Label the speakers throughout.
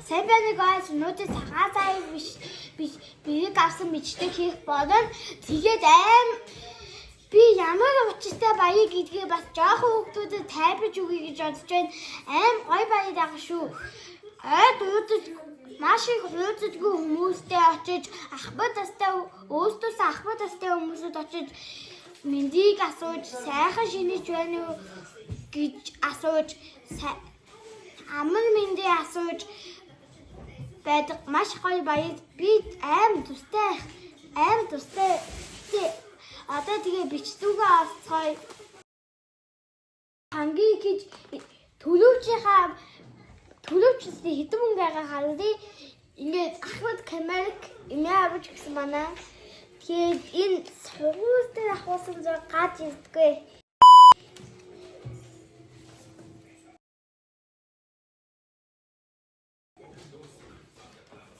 Speaker 1: Сайн байна guys. Өнөөдөр цагаан цай биш бэрэг авсан бичдэг хийх болно. Тэгээд би ямар учиртай баяр гэдгийг бас жоохон хүүхдүүдэд тайлбарж өгье гэж бодож байна. Гой баяр даа шүү. Маш их хөөцөлгүй хүмүүстэй очиж ахмад тастай өөртөөсөө ахмад тастай хүмүүсд очиж мэндийг асууж сайхан шинэж байна уу гэж асууж аман мэндийг асууж байдаг маш гоё баяр. Би тустай одоо тэгээ бичдүүгээ авцгаая. Хамгийн гэж төлөвчсөн хэдэн мөнгө байгаа харъя. Ингээд ахмад камерик авч гисэн манай. Тэгээд энэ сургуультай ахуулсан зав гаж ирдэггүй.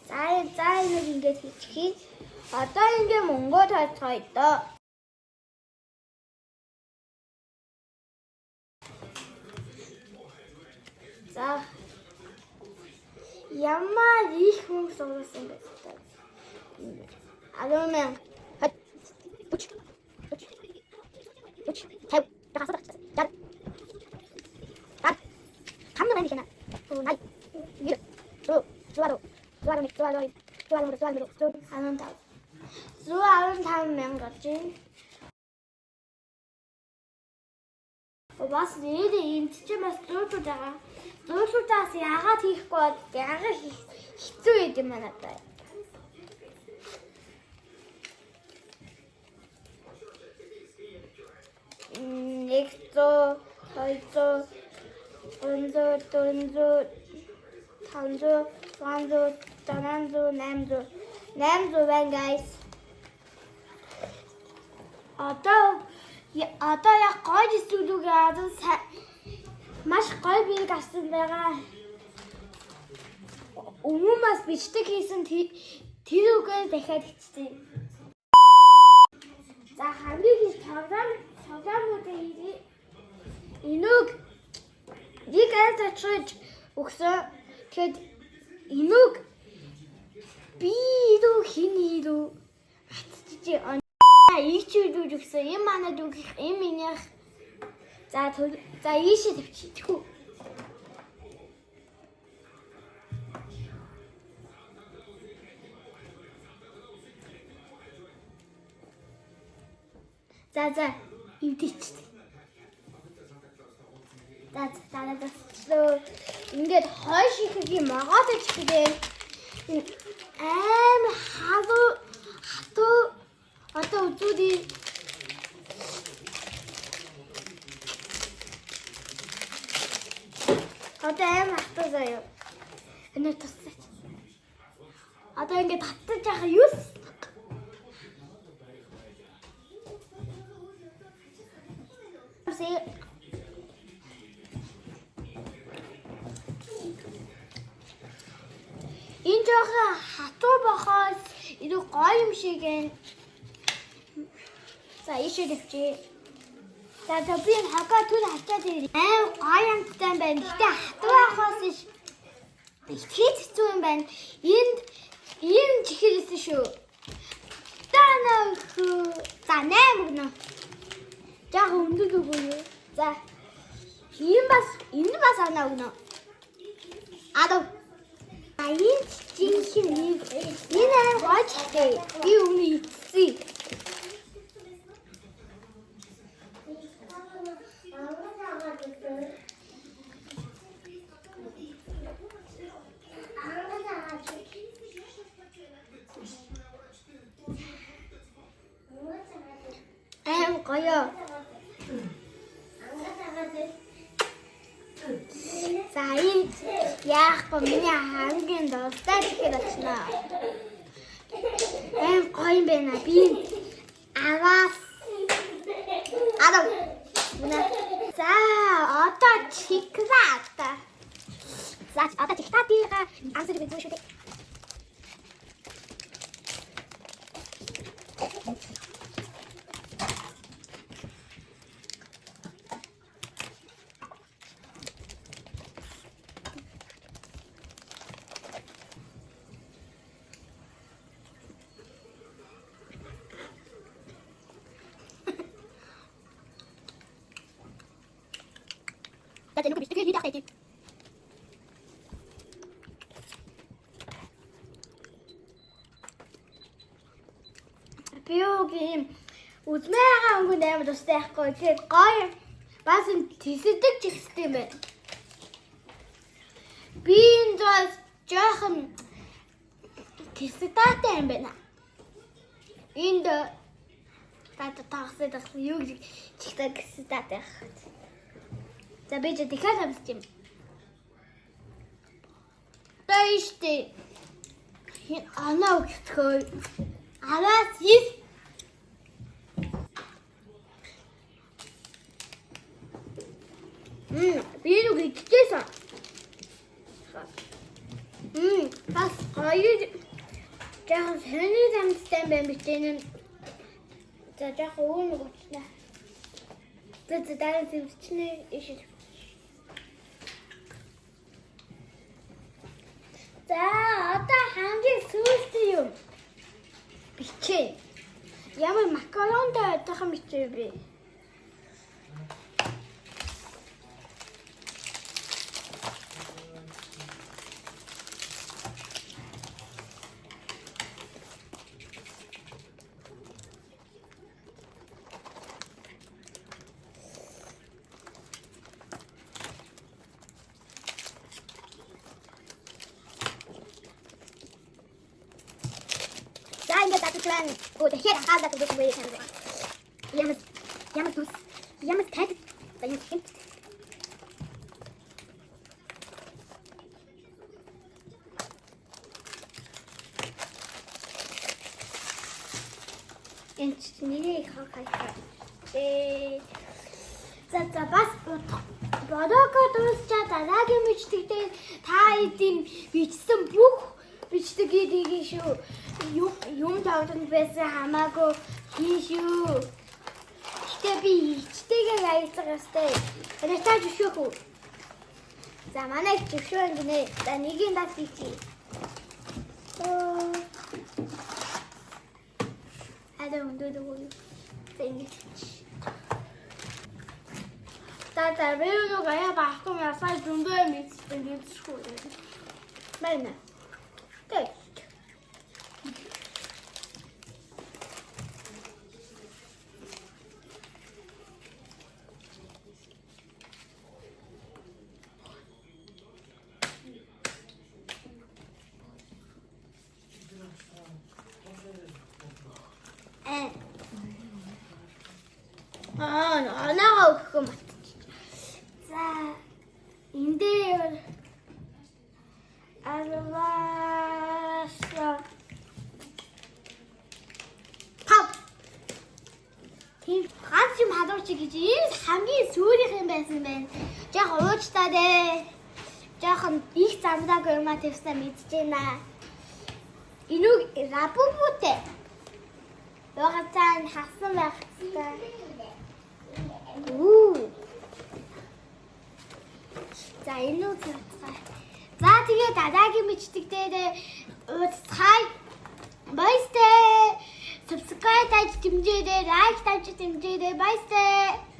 Speaker 1: За нэг ингээд хийчихье. Одоо ингээд мөнгө тооцгоё доо. За ямар их хүн сурсан бэ? Аломен. Бас нэрээ энэ ч бас дөрөвд байгаа. Дөрөвдөөс яагаад хийхгүй яагаад хэцүү байд юм надад. Нэгдо, хоёрдо, гуравдо, тавдо, гуравдо, тавдо, наймдо байна guys. Одоо яг гоё студиугээ авсан маш гоё бийг авсан байгаа. Өмнө бас бичдэг хийсэн тэр үгээр дахиад хийчихсэн. За хамгийн их програмуудыг хийе. Энүүг нэг ажиж өгсөн. Тэгэхэд энүүг би дүү хинийрүү атчих ийчүүд өгсөн. Им манад өгөх им минийх. За ийшээ тавьчихгүй. За эвдээч. За ингээд хойш ихэгийн магаад ичгээ. Хатуу одоо үзүүдий. Одоо хатуу заяа. Энэ тусаач. Одоо ингээд татчих яхаа юус? Энэ жоохон хатуу бахаас энэ гоё юм шиг энэ. За ийшээ тавьчих. За би энэ хагаа түл хачаад ирээ. Гоё амттай байна. Гэтэ хатуу бахаас их хэцүү юм байна. Энд чихэрсэн шүү. За 8 гэнэ. Яг өндөг өгөө юу. За энэ бас анаа өгнө. Адуу. Энэ жинхэнэ энэ гойчтэй. Би өмнө ицсэн. Гоё. За энэ яахгүй миний хамгийн дуртай гэхэд очно. Гоё юм байна. Би аваас. За одоо чиклат. За одоо чиклатыгаа ансаж үзэн шүү дээ. За энэ бид тэгээд хийх гэдэг. Биогийн үзмээгаа өнгөнд амар тустай байхгүй. Тэгээд гоё бас тисэдэг ч ихтэй юм байна. Би энэ зоос жоохон тисэдэгтэй юм байна. Энд тагсад юу гэж чихтэй тисэдэгтэй. За би ч дахиад хамсч юм. Тэйштэй. Анаа өгөхөө. Аваас хийх. Би нүг идчихсэн. Бас гоё. Жаахан сони замтай юм байна битэн. За жаахан өөр нэг утна. За дараа зэмчнээ ишээ. За одоо хамгийн сүүлтэй юм. Бичээ. Ямар макаронтой одоохон бичээ би. Ингээд татсан. Оо тэгэхээр хаалга гэдэг юм байна. Ямар тус. Ямар таг. Баян хэн. Энд нэрээ хаа. За бас бодоко дуусчаа дараагийн бичдэгтэй та эдийн бичсэн бүх бичдэг гэдгийг шүү. Юм тавтан байсан хамаагүй хийшүү. Гэтэ би хичтэйгээ яйцгаа өстэй. Ретаж өшөөхөө. За манай зөвшөөрөн гинэ. За нэгийн дас хийчихье. Адаа өндөөдөө. Тэнгэж. За бэрүүг аяа баахгүй ясаа зөндөө мэдсэн гэдшгүй. Байна. Тэг. Нагаа өгөх юм. За энэ дээр алвааса пап тийм ганц юм хадууч гэж энэ хамгийн сүүрийнх юм байсан байна. Яг уучтаа дээ. Жохон их замдаг юм а тавьсаа мэдэж байна. Инуг рапупутэй. Ягаад хасан байх хэрэгтэй. За энэ үзээ. За тэгээ дараагийн мэддэг дээр ууцхай. Баястай. Subscribe тааж дэмжээрэй, like тааж дэмжээрэй. Баястай.